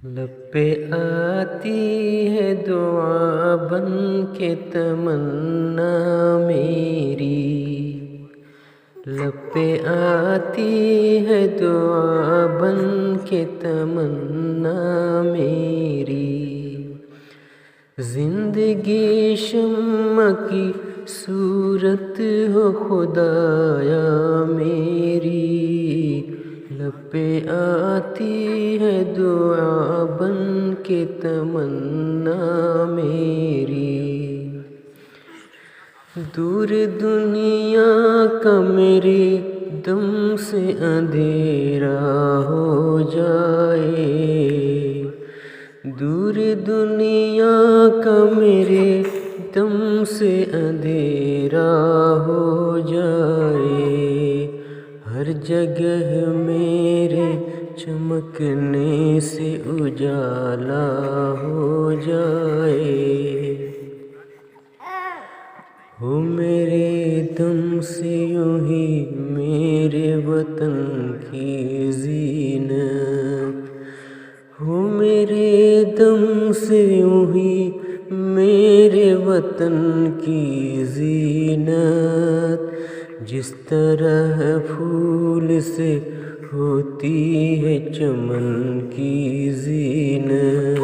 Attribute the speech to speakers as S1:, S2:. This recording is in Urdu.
S1: لب پہ آتی ہے دعا بن کے تمنا میری، لب پہ آتی ہے دعا بن کے تمنا میری، زندگی شمع کی صورت ہو خدایا میری، لب پہ آتی ہے دعا بن کے تمنا میری، دور دنیا کا میرے دم سے اندھیرا ہو جائے، دور دنیا کا میرے دم سے اندھیرا ہو جائے، ہر جگہ میرے چمکنے سے اجالا ہو جائے، ہو میرے دم سے یوں ہی میرے وطن کی زینت، ہو میرے دم سے یوں ہی میرے وطن کی زینت، جس طرح پھول سے ہوتی ہے چمن کی زینت۔